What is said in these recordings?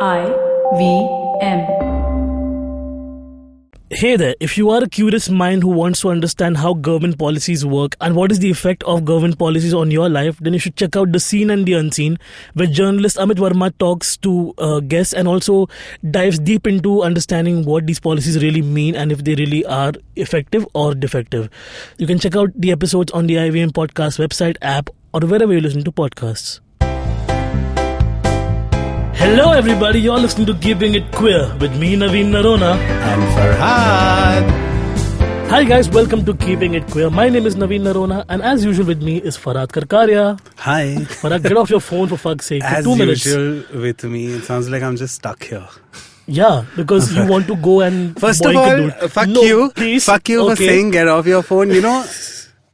IVM. Hey there, if you are a curious mind who wants to understand how government policies work and what is the effect of government policies on your life, then you should check out The Seen and the Unseen, where journalist Amit Verma talks to guests and also dives deep into understanding what these policies really mean and if they really are effective or defective. You can check out the episodes on the IVM podcast website, app, or wherever you listen to podcasts. Hello everybody, you're listening to Keeping It Queer with me, Navin and Farhad. Hi guys, welcome to Keeping It Queer. My name is Navin Narona and as usual with me is Farhad Karkaria. Hi. Farhad, get off your phone for fuck's sake. As 2 minutes. usual with me, it sounds like I'm just stuck here. Yeah, because you want to go and First of all, fuck you. Please. Fuck you for saying get off your phone. You know,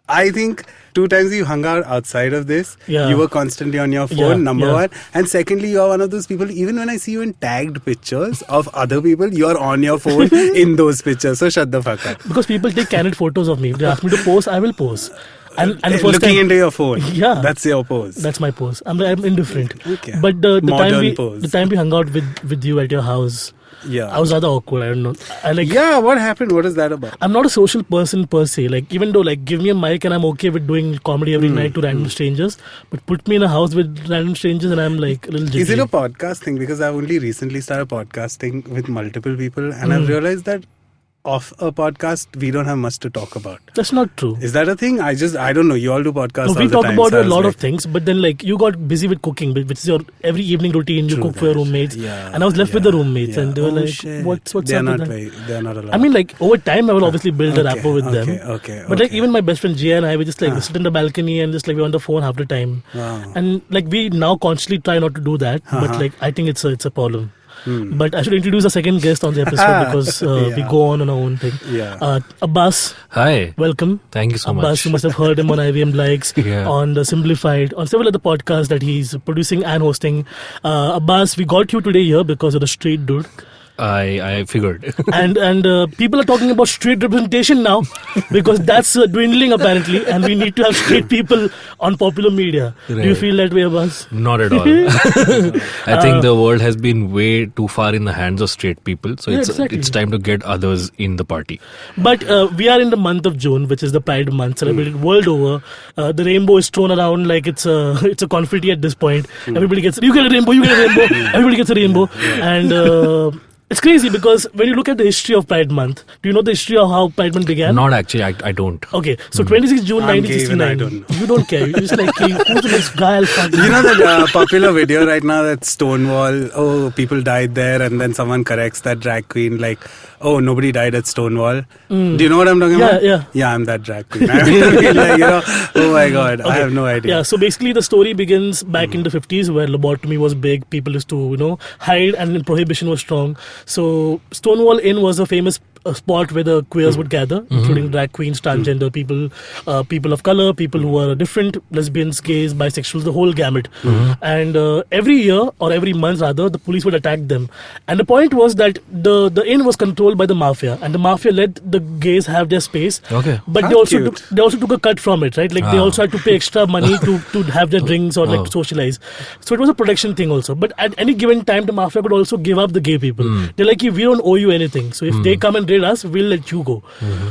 I think 2 times you hung out outside of this. Yeah. You were constantly on your phone, number one. And secondly, you are one of those people, even when I see you in tagged pictures of other people, you are on your phone in those pictures. So shut the fuck up. Because people take candid photos of me. If they ask me to pose, I will pose. And the first looking time, into your phone. Yeah. That's your pose. That's my pose. I'm indifferent. Okay. But Modern the time we hung out with you at your house, yeah, I was rather awkward. I don't know. Yeah, what happened? What is that about? I'm not a social person per se. Like, even though, like, give me a mic and I'm okay with doing comedy every night to random strangers, but put me in a house with random strangers and I'm like a little jiggly. Is it a podcast thing? Because I've only recently started podcasting with multiple people and I've realized that off a podcast, we don't have much to talk about. That's not true. Is that a thing? I don't know. You all do podcasts all the time. We talk about a lot of things, but then like you got busy with cooking, which is your every evening routine. You cook for your roommates, and I was left with the roommates, and they were like, shit. "What's they're up not with that?" They're not allowed. I mean, like over time, I will obviously build a rapport with them. Okay. But like even my best friend Jia and I, we just like sit in the balcony and just like we're on the phone half the time. Wow. And like we now consciously try not to do that, but like I think it's a problem. But I should introduce a second guest on the episode because we go on our own thing. Yeah. Abbas. Hi. Welcome. Thank you so Abbas, much. you must have heard him on IVM Likes, on the Simplified, on several other podcasts that he's producing and hosting. Abbas, we got you today here because you're the straight dude. I figured. and people are talking about straight representation now because that's dwindling apparently, and we need to have straight people on popular media. Right. Do you feel that way, Abbas? Not at all. I think the world has been way too far in the hands of straight people, so it's time to get others in the party. But we are in the month of June, which is the Pride month, celebrated world over. The rainbow is thrown around like it's a confetti at this point. Everybody gets, you get a rainbow, everybody gets a rainbow. And it's crazy because when you look at the history of Pride Month, do you know the history of how Pride Month began? Not actually, I don't. Okay, so 26 June 1969. You don't care. You just like, who's the next guy? You know that popular video right now that Stonewall, oh, people died there, and then someone corrects that drag queen like, oh, nobody died at Stonewall. Do you know what I'm talking about? Yeah, I'm that drag queen. I mean, like, oh my God, I have no idea. Yeah, so basically the story begins back in the 50s where lobotomy was big. People used to, hide, and prohibition was strong. So Stonewall Inn was a famous spot where the queers would gather, including drag queens, transgender people, people of color, people who are different, lesbians, gays, bisexuals, the whole gamut. And every year or every month rather, the police would attack them. And the point was that the inn was controlled by the mafia, and the mafia let the gays have their space. Okay. But they also took a cut from it, right? Like they also had to pay extra money to have their drinks or like socialize. So it was a protection thing also. But at any given time, the mafia could also give up the gay people. They're like, we don't owe you anything. So if they come and raid us, we'll let you go.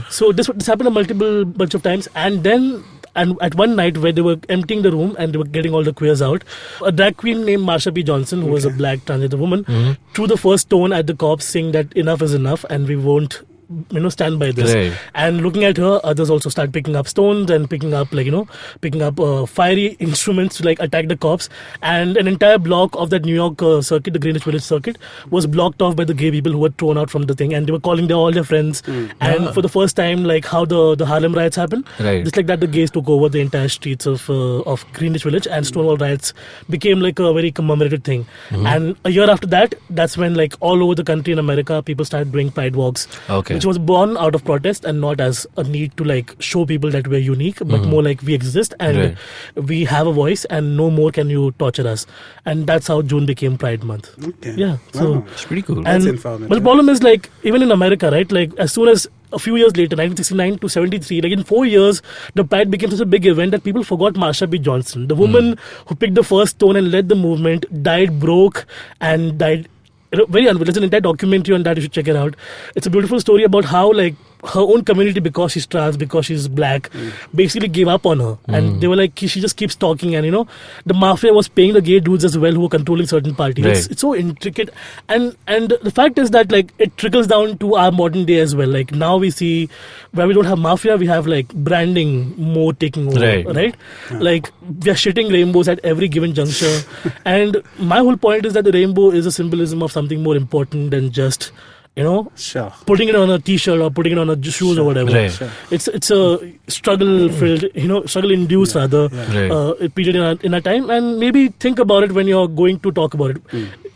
So this happened a bunch of times, and then at one night where they were emptying the room and they were getting all the queers out, a drag queen named Marsha P. Johnson, who was a black transgender woman, threw the first stone at the cops, saying that enough is enough and we won't stand by this. Right. And looking at her, others also start picking up stones and picking up fiery instruments to like attack the cops. And an entire block of that New York circuit, the Greenwich Village circuit, was blocked off by the gay people who were thrown out from the thing, and they were calling all their friends. And for the first time, like how the Harlem riots happened, just like that, the gays took over the entire streets of Greenwich Village, and Stonewall riots became like a very commemorated thing. And a year after that, that's when like all over the country in America, people started doing Pride walks. Okay. Which was born out of protest and not as a need to like show people that we're unique, but more like we exist and we have a voice and no more can you torture us. And that's how June became Pride Month. Okay. Yeah. So it's pretty cool. That's informative. But the problem is like even in America, right? Like as soon as a few years later, 1969 to 73, like in 4 years, the Pride became such a big event that people forgot Marsha P. Johnson. The woman who picked the first stone and led the movement died broke and died very unreal. There's an entire documentary on that. You should check it out. It's a beautiful story about how like her own community, because she's trans, because she's black, basically gave up on her, and they were like, she just keeps talking, and the mafia was paying the gay dudes as well who were controlling certain parties. Right. It's so intricate, and the fact is that like it trickles down to our modern day as well. Like now we see where we don't have mafia, we have like branding more taking over, right? Yeah. Like we are shitting rainbows at every given juncture, and my whole point is that the rainbow is a symbolism of something more important than just putting it on a t-shirt or putting it on a shoes or whatever. Right. Sure. It's a struggle-filled, struggle-induced rather period in a time, and maybe think about it when you're going to talk about it.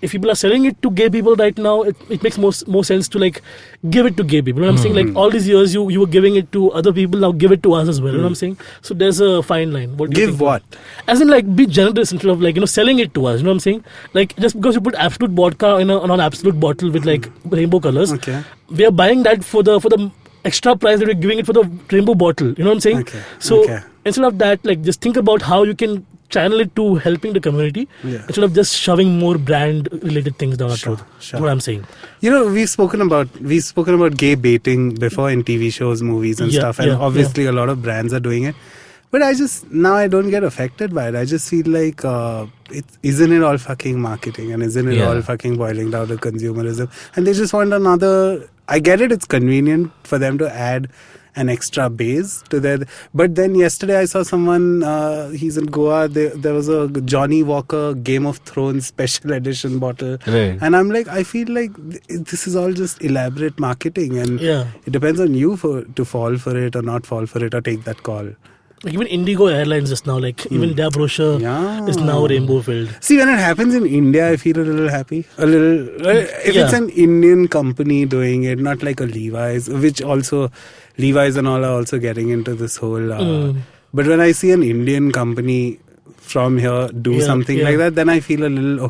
If people are selling it to gay people right now, it makes more sense to like give it to gay people. You know what I'm saying? Like all these years you were giving it to other people, now give it to us as well. You know what I'm saying? So there's a fine line. What do you give think? What? As in like be generous instead of like selling it to us. You know what I'm saying? Like just because you put Absolute vodka on an Absolute bottle with like rainbow colors, we are buying that for the extra price that we're giving it for the rainbow bottle. You know what I'm saying? So instead of that, like just think about how you can channel it to helping the community instead of just shoving more brand related things down our throat. That's what I'm saying. We've spoken about gay baiting before in TV shows, movies and stuff, and obviously a lot of brands are doing it. But I don't get affected by it. I just feel like isn't it all fucking marketing, and isn't it all fucking boiling down to consumerism, and they just want another. I get it, it's convenient for them to add an extra base to their. But then yesterday I saw someone, he's in Goa, there was a Johnny Walker Game of Thrones special edition bottle, and I'm like, I feel like this is all just elaborate marketing, and it depends on you to fall for it or not fall for it or take that call. Like even Indigo Airlines just now, like even their brochure is now rainbow filled. See, when it happens in India, I feel a little happy. If it's an Indian company doing it, not like a Levi's, which also Levi's and all are also getting into this whole. But when I see an Indian company from here do something like that, then I feel a little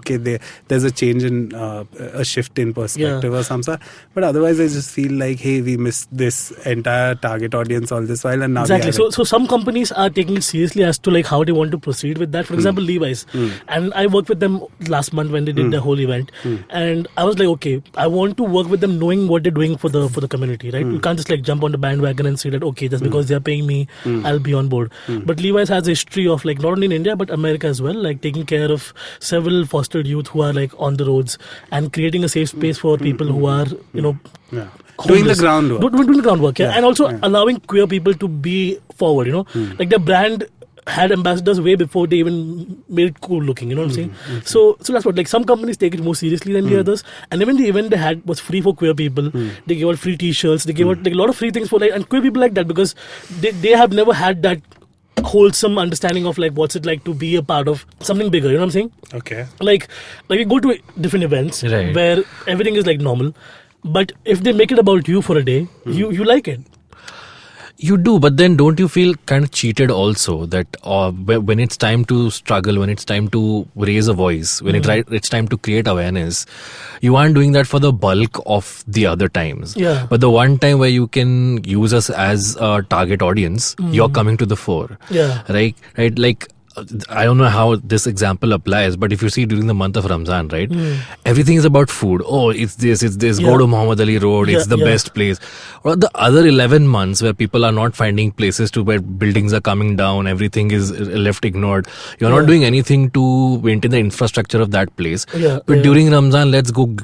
there's a change in a shift in perspective or some sort. But otherwise I just feel like, hey, we missed this entire target audience all this while, and now so some companies are taking it seriously as to like how they want to proceed with that. For example, Levi's, and I worked with them last month when they did the whole event, and I was like, okay, I want to work with them knowing what they're doing for the community, right? You can't just like jump on the bandwagon and say that just because they're paying me I'll be on board. But Levi's has a history of like not only in India but America as well, like taking care of several fostered youth who are like on the roads and creating a safe space for people who are doing the groundwork. Doing the groundwork, and also allowing queer people to be forward. Like their brand had ambassadors way before they even made it cool looking. You know what I'm saying? So that's what, like, some companies take it more seriously than the others. And even the event they had was free for queer people. They gave out free T-shirts. They gave out like a lot of free things for like, and queer people like that because they have never had that wholesome understanding of like what's it like to be a part of something bigger. You know what I'm saying? Okay. Like you go to different events where everything is like normal, but if they make it about you for a day, you like it. You do, but then don't you feel kind of cheated also that when it's time to struggle, when it's time to raise a voice, when it's time to create awareness, you aren't doing that for the bulk of the other times. Yeah. But the one time where you can use us as a target audience, you're coming to the fore. Yeah. Right? Like, I don't know how this example applies, but if you see during the month of Ramzan, right, everything is about food. Oh, it's this, go to Muhammad Ali Road, it's the best place. Or the other 11 months where people are not finding places to where buildings are coming down, everything is left ignored. You're not doing anything to maintain the infrastructure of that place. But during Ramzan, let's go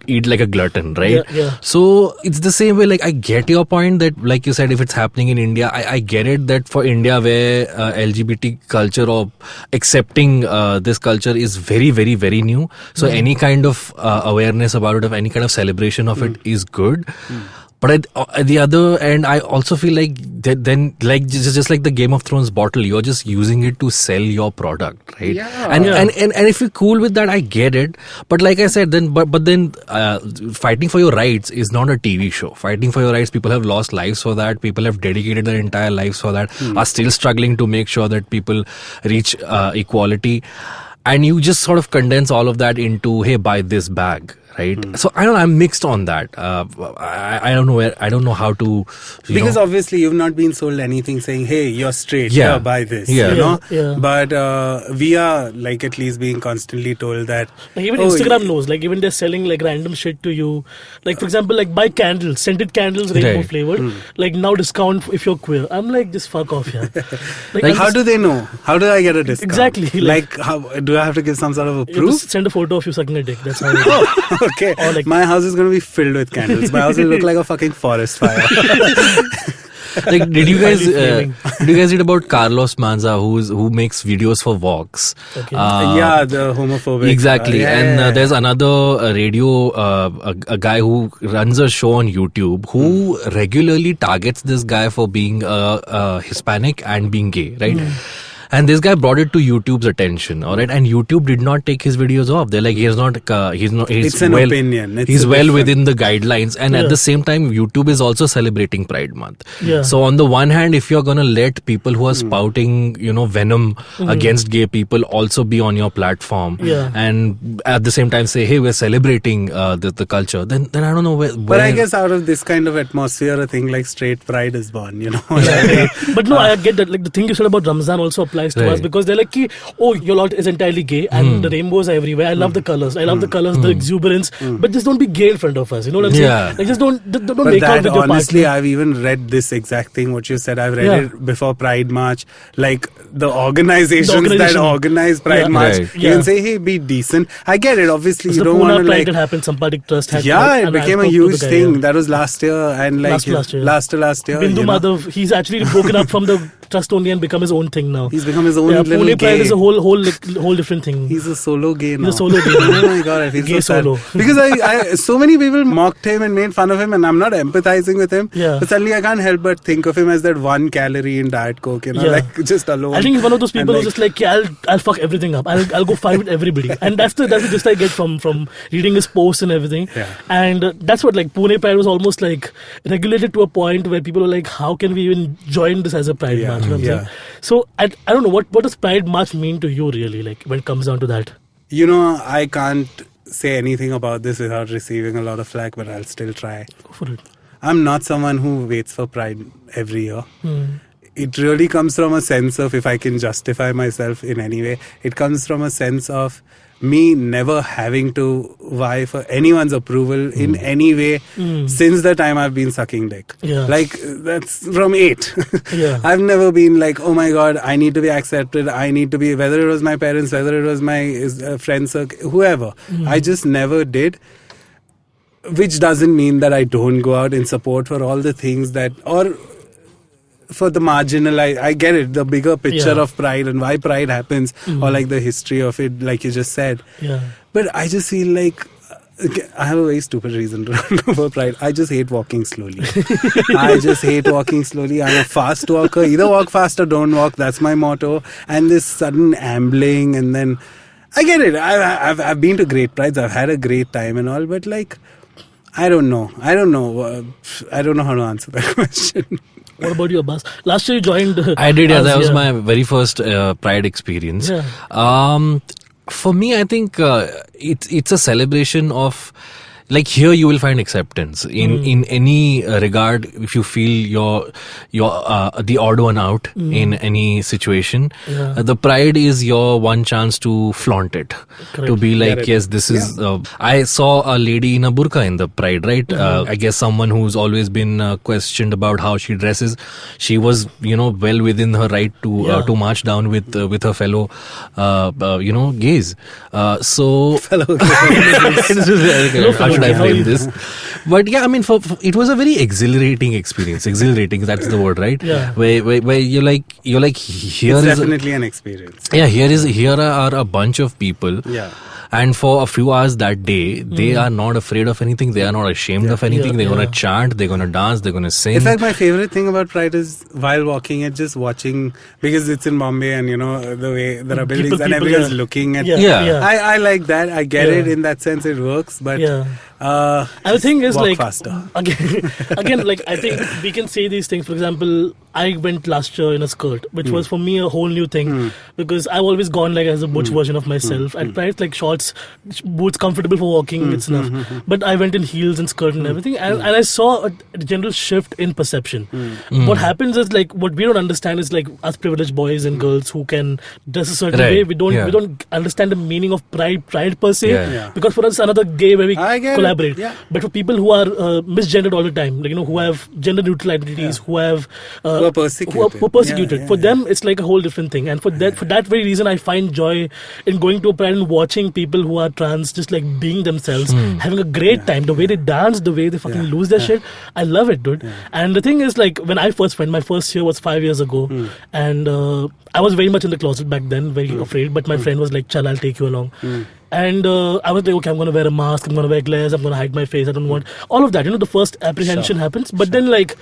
eat like a glutton, right? So it's the same way, like I get your point that, like you said, if it's happening in India, I get it that for India where LGBT culture or accepting this culture is very, very, very new. So any kind of awareness about it, of any kind of celebration of it is good. But at the other end, I also feel like then, like just like the Game of Thrones bottle, you're just using it to sell your product, right? And if you're cool with that, I get it. But like I said, then fighting for your rights is not a TV show. Fighting for your rights, people have lost lives for that. People have dedicated their entire lives for that. Are still struggling to make sure that people reach equality. And you just sort of condense all of that into, hey, buy this bag. right? So I'm mixed on that. I don't know how to. Because obviously you've not been sold anything saying, hey, you're straight, buy this, But we are like at least being constantly told that. Like even Instagram knows, like even they're selling like random shit to you. Like for example, like buy candles, scented candles, rainbow flavored. Like now discount if you're queer. I'm like, just fuck off, yeah. Like how do they know? How do I get a discount? Exactly. Like how do I have to give some sort of a proof? Send a photo of you sucking a dick. That's how it is. Okay. Or like, my house is going to be filled with candles. My house will look like a fucking forest fire. Like, did you guys read about Carlos Manza, who makes videos for Vox? Okay. The homophobic. Exactly. There's another radio a guy who runs a show on YouTube who regularly targets this guy for being Hispanic and being gay, right? And this guy brought it to YouTube's attention, all right? And YouTube did not take his videos off. They're like, he's it's an opinion. He's well within the guidelines. And at the same time, YouTube is also celebrating Pride Month. Yeah. So on the one hand, if you're going to let people who are spouting, venom against gay people also be on your platform, and at the same time say, hey, we're celebrating the culture, then I don't know where. But I guess out of this kind of atmosphere, a thing like straight pride is born, But no, I get that. Like the thing you said about Ramzan also applies to us, because they're like, oh, your lot is entirely gay and the rainbows are everywhere. I love the colors. I love the colors, the exuberance. But just don't be gay in front of us. You know what I'm saying? Like just don't make out with your honestly, I've even read this exact thing, what you said. I've read it before Pride March. Like the organizations that organize Pride March, you can say, hey, be decent. I get it. Obviously, you don't want to like... Pride happened, some party trust had... it became a huge thing. That was last year and like... Last year. Bindu Madhav, he's actually broken up from the trust only and become his own thing now. He's become his own little Pune gay. Pride is a whole different thing. He's a solo gay now. He's a solo gay. Oh my god, I feel gay so solo. sad. Because I so many people mocked him and made fun of him, and I'm not empathizing with him. Yeah. But suddenly I can't help but think of him as that 1 calorie in Diet Coke, like just alone. I think he's one of those people who's just like, I'll fuck everything up. I'll go fight with everybody. And that's the gist I get from reading his posts and everything. Yeah. And that's what like Pune Pride was almost like regulated to a point where people were like, how can we even join this as a Pride March? You know what I'm saying? So I don't know, what does Pride March mean to you really, like when it comes down to that? I can't say anything about this without receiving a lot of flack, but I'll still try. Go for it. I'm not someone who waits for Pride every year. It really comes from a sense of, if I can justify myself in any way, it comes from a sense of me never having to vie for anyone's approval in any way since the time I've been sucking dick. Yeah. Like, that's from 8. Yeah. I've never been like, oh my god, I need to be accepted. I need to be, whether it was my parents, whether it was my friends, whoever. I just never did. Which doesn't mean that I don't go out in support for all the things that, or for the marginal, I get it, the bigger picture of Pride and why Pride happens, or like the history of it, like you just said. Yeah. But I just feel like I have a very stupid reason to run for Pride. I just hate walking slowly. I'm a fast walker. Either walk fast or don't walk. That's my motto. And this sudden ambling, and then I get it. I've been to great prides. I've had a great time and all. But like, I don't know how to answer that question. What about you, Abbas? Last year you joined... I did, that was my very first Pride experience. Yeah. For me, I think it's a celebration of... Like here, you will find acceptance in any regard. If you feel you're the odd one out in any situation, the Pride is your one chance to flaunt it. Correct. To be like, yes, this is. I saw a lady in a burqa in the Pride, right? I guess someone who's always been questioned about how she dresses. She was, well within her right to march down with her fellow, gays. So fellow gays. I frame this, but yeah, I mean, for it was a very exhilarating experience. Exhilarating, that's the word, right? Yeah. Where you're like here it's is definitely an experience. Yeah, here are a bunch of people. Yeah. And for a few hours that day, they are not afraid of anything. They are not ashamed of anything. They're going to chant, they're going to dance, they're going to sing. In fact, my favorite thing about Pride is while walking and just watching, because it's in Bombay and the way there are buildings and everyone's looking at. Yeah. I like that. I get it in that sense. It works. But and the thing is Walk like faster. again, like I think we can say these things. For example, I went last year in a skirt, which was for me a whole new thing because I've always gone like as a butch version of myself. At Pride, like shorts, boots, comfortable for walking, it's enough. But I went in heels and skirt and everything, and I saw a general shift in perception. What happens is like what we don't understand is like us privileged boys and girls who can dress a certain way. We don't understand the meaning of pride per se, because for us it's another gay where we collaborate. But for people who are misgendered all the time, like who have gender neutral identities, who have who are persecuted. For them, it's like a whole different thing. And for that very reason, I find joy in going to a Pride and watching people who are trans just like being themselves, having a great time. The way they dance, the way they fucking lose their shit, I love it, dude. And the thing is, like when I first went, my first year was 5 years ago, and I was very much in the closet back then, very afraid. But my friend was like, "Chal, I'll take you along." And I was like, okay, I'm going to wear a mask, I'm going to wear glass, I'm going to hide my face, I don't want all of that. The first apprehension happens. But then like,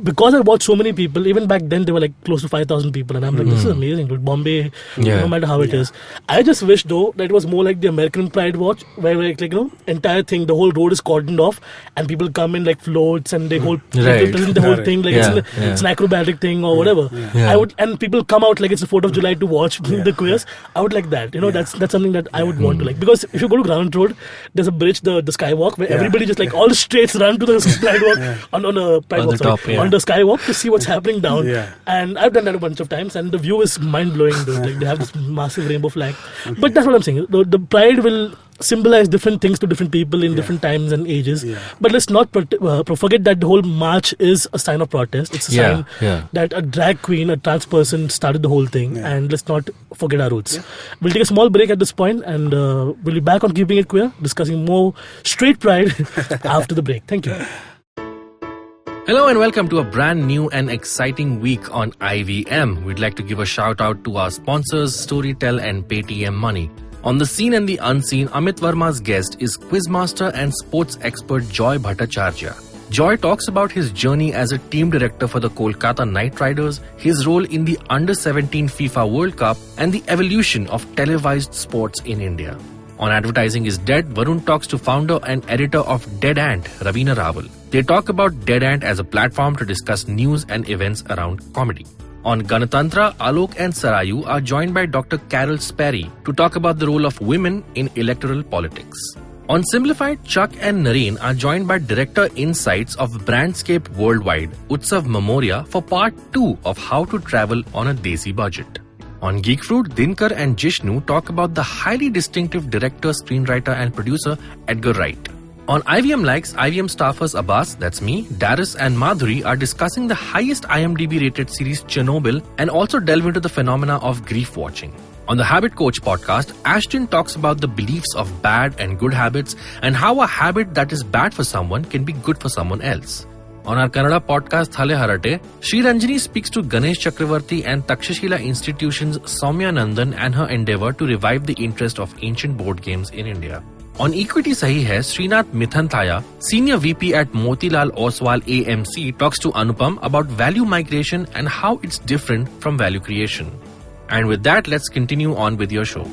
because I watched so many people, even back then there were like close to 5,000 people, and I'm like, this is amazing, dude. Bombay, no matter how it is. I just wish though that it was more like the American Pride Watch, where like entire thing, the whole road is cordoned off, and people come in like floats, and they whole present the whole thing like it's an acrobatic thing or whatever. I would, and people come out like it's the 4th of July to watch the queers. I would like that. That's something that I would want to like, because if you go to Ground Road, there's a bridge, the skywalk, where everybody just like all the straights run to the Pride Walk on a Pride Walk. On the skywalk to see what's happening down. And I've done that a bunch of times, and the view is mind-blowing, dude. Like they have this massive rainbow flag. But that's what I'm saying. The Pride will symbolize different things to different people in different times and ages. But let's not forget that the whole march is a sign of protest. It's a sign that a drag queen, a trans person started the whole thing. And let's not forget our roots. We'll take a small break at this point, and we'll be back on Keeping It Queer, discussing more straight pride after the break. Thank you. Hello and welcome to a brand new and exciting week on IVM. We'd like to give a shout out to our sponsors, Storytel and Paytm Money. On the scene and the unseen, Amit Verma's guest is quizmaster and sports expert Joy Bhattacharya. Joy talks about his journey as a team director for the Kolkata Knight Riders, his role in the Under-17 FIFA World Cup, and the evolution of televised sports in India. On Advertising is Dead, Varun talks to founder and editor of Dead Ant, Ravina Raval. They talk about Dead Ant as a platform to discuss news and events around comedy. On Ganatantra, Alok and Sarayu are joined by Dr. Carol Sperry to talk about the role of women in electoral politics. On Simplified, Chuck and Nareen are joined by Director Insights of Brandscape Worldwide, Utsav Memoria, for part 2 of how to travel on a Desi budget. On Geek Fruit, Dinkar and Jishnu talk about the highly distinctive director, screenwriter and producer Edgar Wright. On IVM Likes, IVM staffers Abbas, that's me, Darius and Madhuri are discussing the highest IMDb rated series Chernobyl and also delve into the phenomena of grief watching. On the Habit Coach podcast, Ashton talks about the beliefs of bad and good habits and how a habit that is bad for someone can be good for someone else. On our Kannada podcast Thale Harate, Sri Ranjini speaks to Ganesh Chakravarti and Takshashila Institution's Soumya Nandan and her endeavour to revive the interest of ancient board games in India. On Equity Sahi Hai, Srinath Mithanthaya, Senior VP at Motilal Oswal AMC, talks to Anupam about value migration and how it's different from value creation. And with that, let's continue on with your show.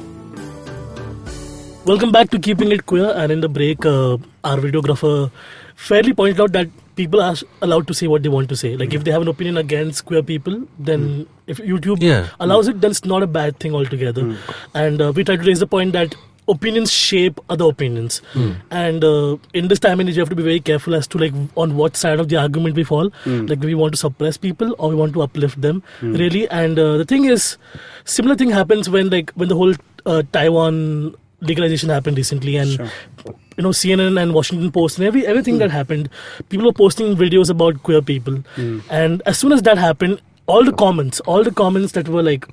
Welcome back to Keeping It Queer. And in the break, our videographer fairly pointed out that people are allowed to say what they want to say. Like if they have an opinion against queer people, then if YouTube allows it, then it's not a bad thing altogether. And we try to raise the point that opinions shape other opinions. And in this time and age, you have to be very careful as to like on what side of the argument we fall. Like we want to suppress people or we want to uplift them, really. And the thing is, similar thing happens when the whole Taiwan legalization happened recently, and CNN and Washington Post and everything that happened, people were posting videos about queer people. And as soon as that happened, all the comments that were like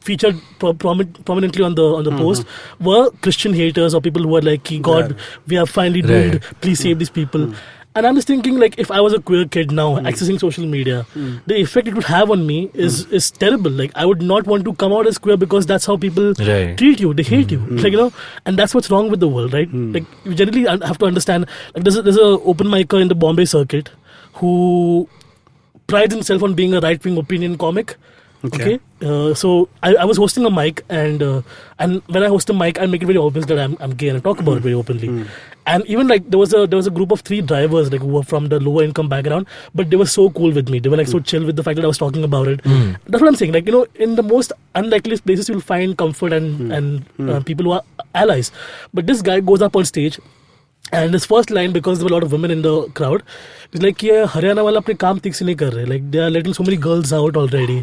featured prominently on the post were Christian haters or people who were like, God, we are finally doomed, please save these people. And I'm just thinking, like, if I was a queer kid now accessing social media, the effect it would have on me is terrible. Like, I would not want to come out as queer because that's how people treat you. They hate you. Like, and that's what's wrong with the world, right? Like, you generally have to understand, like, there's a open micer in the Bombay circuit who prides himself on being a right-wing opinion comic. Okay. So I was hosting a mic, and when I host a mic, I make it very obvious that I'm gay and I talk about it very openly. And even like there was a group of 3 drivers like who were from the lower income background, but they were so cool with me. They were like so chill with the fact that I was talking about it. That's what I'm saying. Like, you know, in the most unlikeliest places you'll find comfort and people who are allies. But this guy goes up on stage. And his first line, because there were a lot of women in the crowd, is like, "ये हरियाणा वाला अपने काम ठीक से नहीं कर रहे. Like they are letting so many girls out already."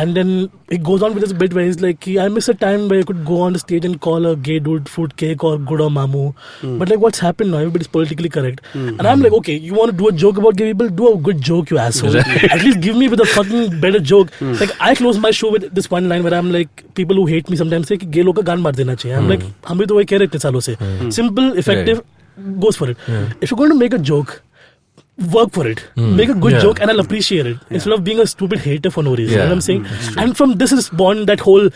And then he goes on with this bit where he's like, "I miss a time where you could go on the stage and call a gay dude fruit cake or good or mamu. But like, what's happened now? Everybody's politically correct." And I'm like, "Okay, you want to do a joke about gay people? Do a good joke, you asshole. At least give me with a fucking better joke." Like I close my show with this one line where I'm like, people who hate me sometimes say कि gay लोग का गान मार देना चाहिए. I'm like, हम भी तो वही कह रहे थे सालों से. Simple, effective. Goes for it. If you're going to make a joke, work for it. Make a good joke and I'll appreciate it. Instead of being a stupid hater for no reason. You know what I'm saying? And from this is born that whole,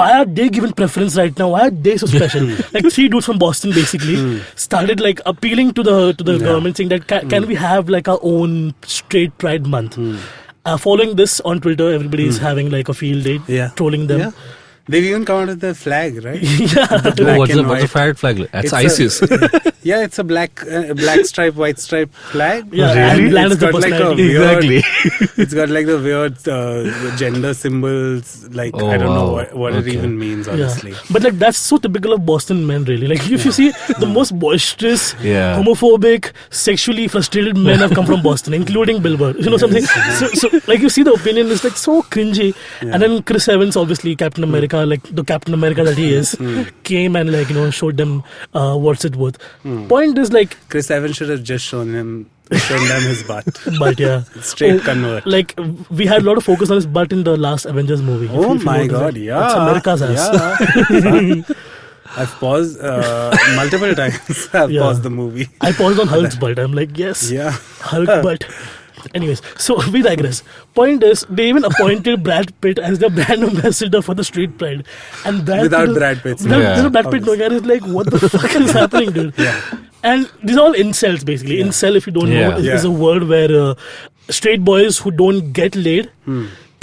why are they given preference right now? Why are they so special? Like 3 dudes from Boston basically started like appealing to the government, saying that can we have like our own straight pride month? Following this on Twitter, everybody is having like a field day, trolling them. They've even come out with the flag, right? What's the pride flag? That's ISIS. It's a black stripe, white stripe flag. Really? It's got like a weird, it's got like the weird gender symbols. Like I don't know what it even means, honestly. But like that's so typical of Boston men, really. Like if you see the most boisterous, homophobic, sexually frustrated men have come from Boston, including Bill Burr. You know something? So like you see the opinion is like so cringy. And then Chris Evans, obviously Captain America, like the Captain America that he is, came and like, you know, showed them what's it worth. Point is like Chris Evans should have just shown them his butt. But straight convert. Like we had a lot of focus on his butt in the last Avengers movie. Oh my god, It's America's ass. I've paused multiple times. I've paused the movie. I paused on Hulk's butt. I'm like, yes, Hulk butt. Anyways, so we digress. Point is, they even appointed Brad Pitt as the brand ambassador for the street pride, and without Brad Pitt, Brad Pitt, no guy is like, what the fuck is happening, dude? And these are all incels, basically. Incel, if you don't know, is a word where straight boys who don't get laid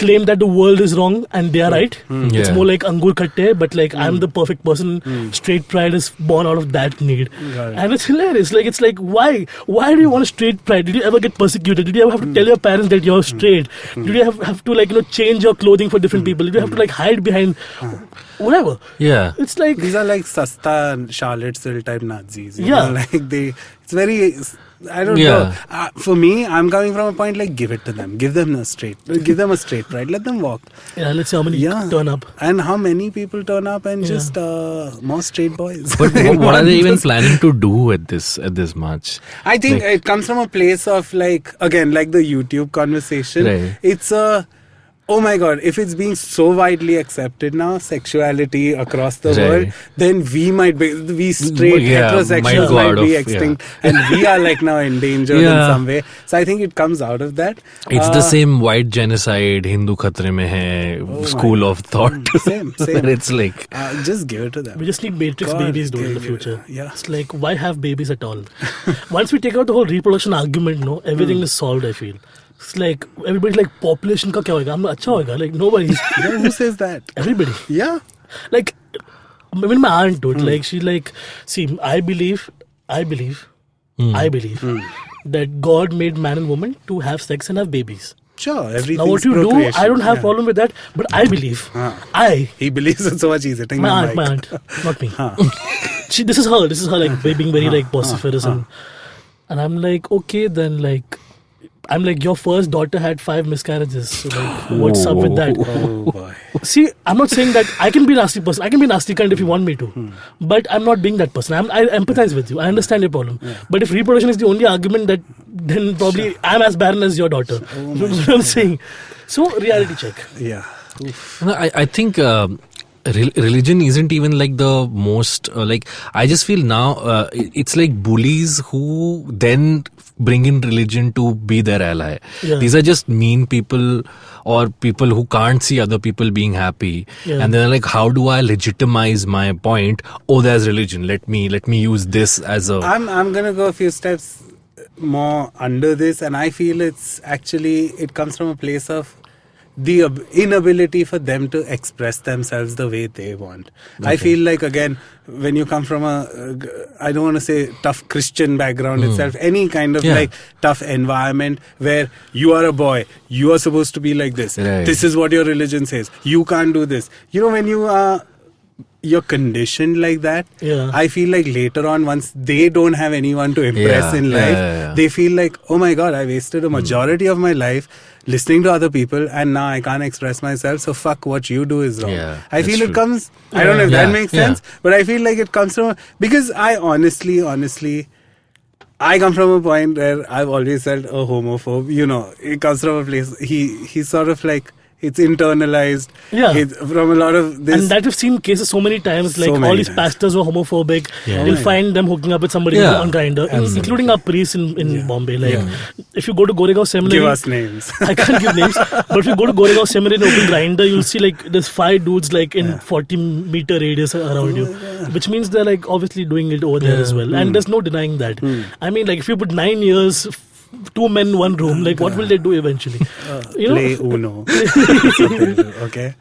claim that the world is wrong and they are right. It's more like Angur Khatte, but like I'm the perfect person. Straight pride is born out of that need. And it's hilarious. Like it's like, why do you want a straight pride? Did you ever get persecuted? Did you ever have to tell your parents that you're straight? Did you have to like, you know, change your clothing for different people? Did you have to like hide behind whatever? It's like, these are like Sasta and Charlottesville type Nazis. You know? Like it's very, I don't know. For me, I'm coming from a point like, give it to them. Give them a straight pride. Let them walk. Let's see how many turn up. And how many people turn up and just more straight boys. But what are they even planning to do at this march? I think it comes from a place of like, again, like the YouTube conversation. It's a... Oh my god, if it's being so widely accepted now, sexuality across the world, then we straight heterosexuals might be extinct and we are like now endangered in some way. So I think it comes out of that. It's the same white genocide, Hindu khatre mein hai, school of thought. Same. It's like... just give it to them. We just need matrix babies in the future. It's like, why have babies at all? Once we take out the whole reproduction argument, everything is solved, I feel. It's like, everybody's like, population ka kya hoga? Hum acha hoga? Like, nobody's... Who says that? Everybody. Like, even my aunt do it. Like, she's like, see, I believe that God made man and woman to have sex and have babies. Sure, everything. Now what you do, I don't have problem with that, but I believe. He believes it's so much easier. My aunt, not me. This is her like being very like vociferous and I'm like, okay, then like, I'm like, your first daughter had 5 miscarriages. So like, what's up with that? Oh boy. See, I'm not saying that I can be a nasty person. I can be a nasty cunt if you want me to. But I'm not being that person. I empathize with you. I understand your problem. But if reproduction is the only argument, that then probably I'm as barren as your daughter. You know what I'm saying? So, reality check. No, I think... religion isn't even like the most like, I just feel now it's like bullies who then bring in religion to be their ally. These are just mean people or people who can't see other people being happy, and they're like, how do I legitimize my point? Oh, there's religion, let me use this as a... I'm gonna go a few steps more under this, and I feel it's actually, it comes from a place of the inability for them to express themselves the way they want. I feel like, again, when you come from I don't want to say tough Christian background itself, any kind of like tough environment where you are a boy, you are supposed to be like this. Right. This is what your religion says. You can't do this. You know, when you're conditioned like that, I feel like later on, once they don't have anyone to impress in life, they feel like, oh my God, I wasted a majority of my life listening to other people, and now I can't express myself, so fuck, what you do is wrong. I feel it comes, I don't know if that makes sense, but I feel like it comes from, because I honestly, I come from a point where I've always felt a homophobe. You know, it comes from a place, he's sort of like, it's internalized. It's from a lot of this. And that we've seen cases so many times, like all these pastors were homophobic. You'll find them hooking up with somebody on Grindr, including our priests in Bombay. Like, if you go to Goregaon Seminary... Give us names. I can't give names. But if you go to Goregaon Seminary and open Grindr, you'll see like there's 5 dudes like in 40-meter radius around you. Which means they're like obviously doing it over there as well. And there's no denying that. I mean, like if you put 9 years... 2 men, 1 room. Like, what will they do eventually? Play Uno. Okay.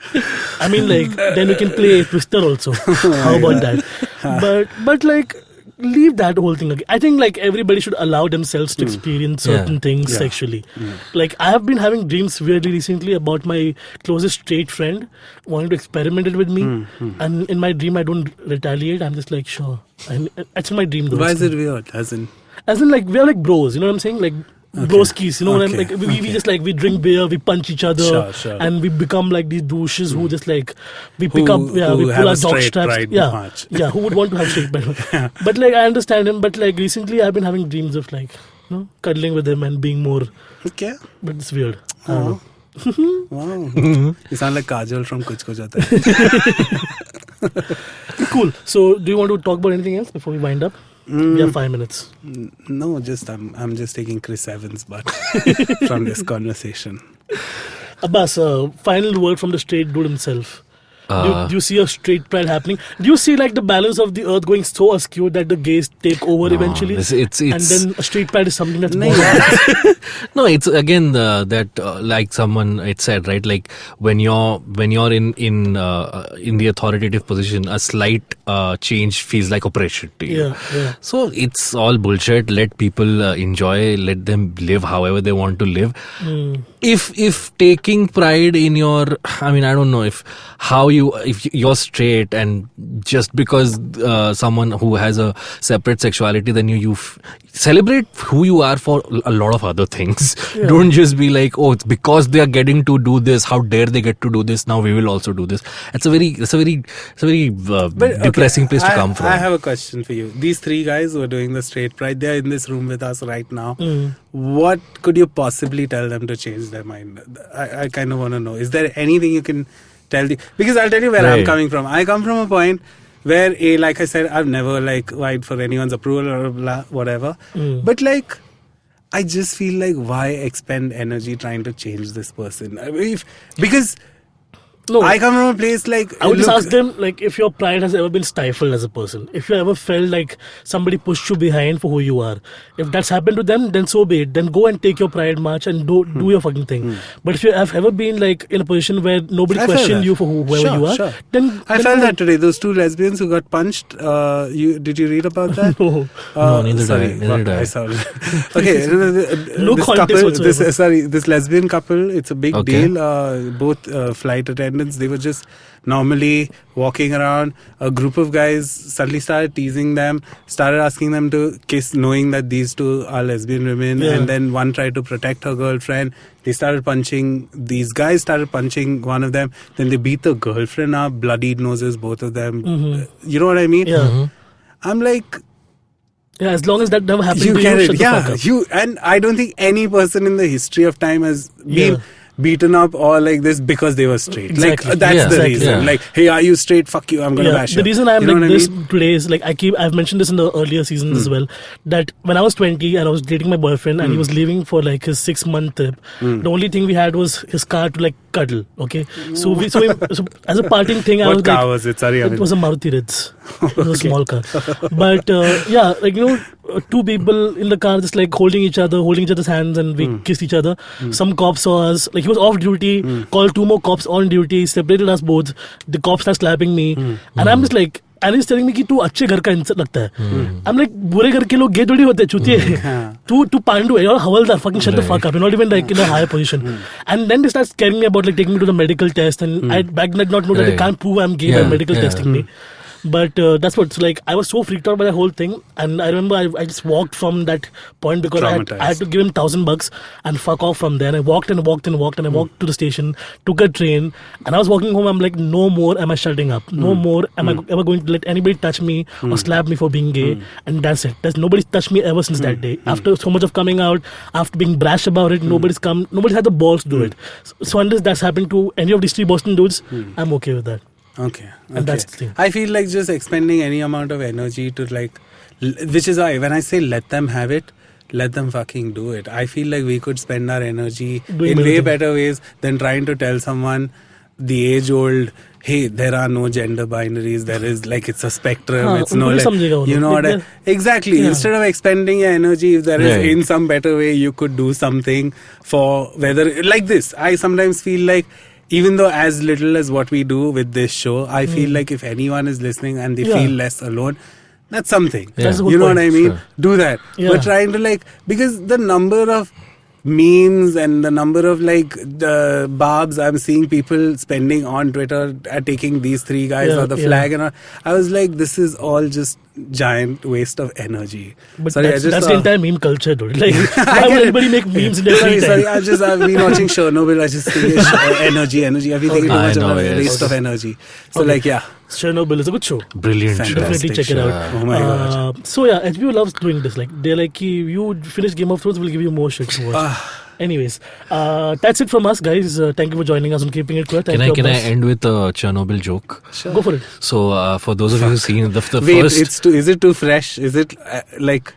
I mean, like, then we can play Twister also. How about that? But like, leave that whole thing. I think like everybody should allow themselves to experience certain things sexually. Like, I have been having dreams weirdly recently about my closest straight friend wanting to experiment it with me, and in my dream I don't retaliate. I'm just like, sure. And it's in my dream though. Why is it weird? As in, like, we are like bros, you know what I'm saying? Like, broskies, you know what I'm like? We just like, we drink beer, we punch each other, and we become like these douches who just like, we pick up, we pull our dog straps. Who would want to have straight pride? But like, I understand him, but like, recently I've been having dreams of like, you know, cuddling with him and being more. Okay. But it's weird. I don't know. Wow. You sound like Kajal from Kuch Kuch Hota Hai. Cool. So, do you want to talk about anything else before we wind up? We have 5 minutes. No, I'm just taking Chris Evans' butt from this conversation. Abbas, final word from the straight dude himself. Do you see a straight pride happening? Do you see like the balance of the earth going so askew that the gays take over eventually? It's and then a straight pride is something that's born. No, it's again that like someone it said, right? Like when you're in the authoritative position, a slight change feels like oppression to you. So it's all bullshit. Let people enjoy. Let them live however they want to live. If taking pride in your, I mean, I don't know if you're straight and just because someone who has a separate sexuality than you celebrate who you are for a lot of other things. Don't just be like, oh, it's because they are getting to do this, how dare they get to do this, now we will also do this. It's a very depressing place to come from. I have a question for you. These 3 guys who are doing the straight pride, they're in this room with us right now. What could you possibly tell them to change their mind? I kind of want to know. Is there anything you can tell because I'll tell you where I'm coming from. I come from a point where like I said, I've never like vied for anyone's approval or blah, whatever. But like, I just feel like why expend energy trying to change this person? I mean, because I come from a place like... I would just ask them, like, if your pride has ever been stifled as a person. If you ever felt like somebody pushed you behind for who you are. If that's happened to them, then so be it. Then go and take your pride march and do your fucking thing. But if you have ever been, like, in a position where nobody questioned you for whoever you are, then... I felt that today. Those 2 lesbians who got punched, did you read about that? No, neither did I. I saw it. Okay, this lesbian couple, it's a big deal. Both flight attendants, they were just normally walking around. A group of guys suddenly started teasing them, started asking them to kiss, knowing that these 2 are lesbian women. And then one tried to protect her girlfriend. They started punching, these guys started punching one of them. Then they beat the girlfriend up, bloodied noses, both of them. You know what I mean? I'm like... Yeah, as long as that never happened to you, shut the fuck up. And I don't think any person in the history of time has been beaten up or like this because they were straight. Exactly. Like that's the reason. Like, hey, are you straight? Fuck you, I'm gonna bash you. The reason I'm like this today is like I've mentioned this in the earlier seasons as well, that when I was 20 and I was dating my boyfriend and he was leaving for like his 6-month trip, the only thing we had was his car to like cuddle. Okay, so as a parting thing, I was car like, was it? Sorry, it was a Maruti Ritz. It was a small car, but like two people in the car just like holding each other's hands, and we kissed each other. Some cops saw us, like he was off duty, called 2 more cops on duty, separated us both. The cops started slapping me, and I'm just like, and he's telling me कि तू अच्छे घर का इंसान लगता है. I'm like, बुरे घर के लोग गे थोड़ी होते हैं, चूतिए. तू पांडु है, you're havildar, fucking shut the fuck up. You're not even like in a higher position. And then they start scaring me about like taking me to the medical test, and I back then did not know that they can't prove I'm gay by medical testing me. But that's what's like. I was so freaked out by the whole thing, and I remember I just walked from that point because I had to give him $1,000 and fuck off from there. And I walked and walked and walked, and I walked to the station, took a train, and I was walking home. I'm like, no more am I shutting up. No more am I ever going to let anybody touch me or slap me for being gay. And that's it. Nobody's touched me ever since that day. After so much of coming out, after being brash about it, nobody's had the balls to do it. So unless that's happened to any of these 3 Boston dudes, I'm okay with that. Okay. And that's the thing. I feel like just expending any amount of energy to like, which is why when I say let them have it, let them fucking do it. I feel like we could spend our energy in way better ways than trying to tell someone the age-old, hey, there are no gender binaries. There is like, it's a spectrum. It's no like, you know what exactly. Instead of expending your energy, if there is in some better way, you could do something for whether like this. I sometimes feel like, even though as little as what we do with this show, I feel like if anyone is listening and they feel less alone, that's something. That's you know what I mean? Sure. Do that. But trying to like, because the number of memes and the number of like the barbs I'm seeing people spending on Twitter at taking these 3 guys or the flag and all, I was like, this is all just giant waste of energy. But that's the entire meme culture, dude. Like, why would anybody make memes in their free time? I've been watching Chernobyl. I just think energy. Everything too much of a waste of energy. So like, Chernobyl is a good show. Brilliant show. Definitely check it out. Oh my god. So yeah, HBO loves doing this. Like, they're like, you finish Game of Thrones, we'll give you more shit to watch. Anyways, that's it from us, guys. Thank you for joining us on Keeping It Queer. Can I end with a Chernobyl joke? Sure. Go for it. So, for those of you who've seen the Wait, first... is it too fresh? Is it like...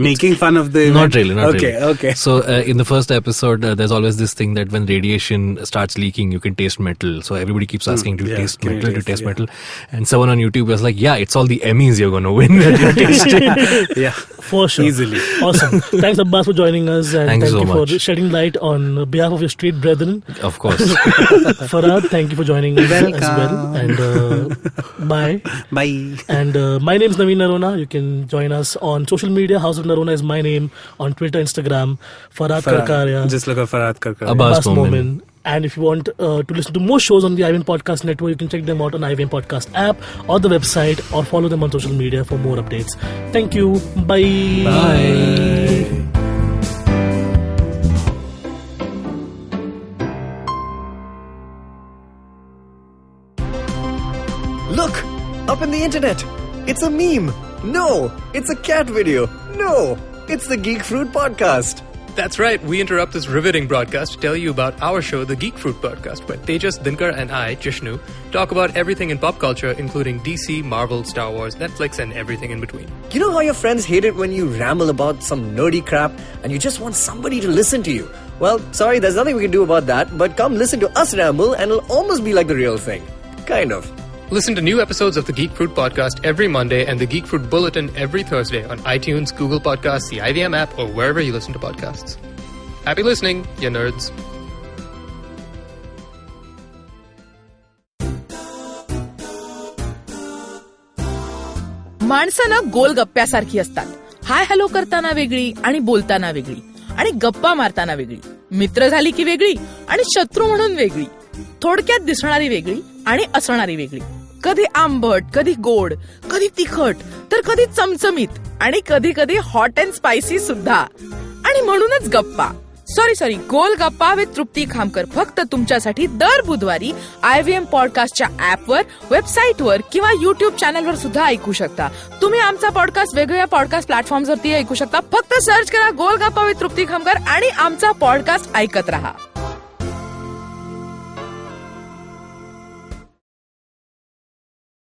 making fun of the not really. Okay. So in the first episode, there's always this thing that when radiation starts leaking, you can taste metal. So everybody keeps asking, do you taste metal? Do you taste metal? And someone on YouTube was like, yeah, it's all the Emmys you're going to win that you tasted. Yeah, for sure. Easily. Awesome. Thanks, Abbas, for joining us, and thank you for shedding light on behalf of your straight brethren. Of course. Farhad, thank you for joining us as well. And bye. Bye. And my name is Navin Narona. You can join us on social media. House of Narona is my name on Twitter, Instagram. Farhad Karkaria. Just look at Farhad Karkaria. Abbas Momin. And if you want to listen to more shows on the IVM Podcast Network, you can check them out on IVM Podcast app or the website, or follow them on social media for more updates. Thank you. Bye. Bye. Look! Up in the internet! It's a meme! No! It's a cat video! No! It's the Geek Fruit Podcast! That's right, we interrupt this riveting broadcast to tell you about our show, the Geek Fruit Podcast, where Tejas, Dinkar and I, Jishnu, talk about everything in pop culture, including DC, Marvel, Star Wars, Netflix, and everything in between. You know how your friends hate it when you ramble about some nerdy crap and you just want somebody to listen to you? Well, sorry, there's nothing we can do about that, but come listen to us ramble and it'll almost be like the real thing. Kind of. Listen to new episodes of the Geek Fruit Podcast every Monday and the Geek Fruit Bulletin every Thursday on iTunes, Google Podcasts, the IVM app, or wherever you listen to podcasts. Happy listening, you nerds. माणसं गोलगप्प्यासारखी असतात. Hi hello करताना वेगळी आणि बोलताना वेगळी आणि गप्पा मारताना वेगळी, मित्र झाली की वेगळी आणि शत्रू म्हणून वेगळी, थोडक्यात दिसणारी वेगळी आणि असणारी वेगळी, कधी आंबट, कधी गोड, कधी तिखट, तर कधी चमचमीत आणि कधी कधी हॉट अँड स्पायसी सुद्धा. आणि म्हणूनच गप्पा सॉरी गोल गप्पा विथ तृप्ती खामकर फक्त तुमच्यासाठी दर बुधवारी IVM पॉडकास्टच्या ऍपवर, वेबसाईटवर किंवा युट्यूब चॅनलवर सुद्धा ऐकू शकता. तुम्ही आमचा पॉडकास्ट वेगवेगळ्या पॉडकास्ट प्लॅटफॉर्मवरती ऐकू शकता. फक्त सर्च करा गोल गप्पा विथ तृप्ती खामकर आणि आमचा पॉडकास्ट ऐकत रहा.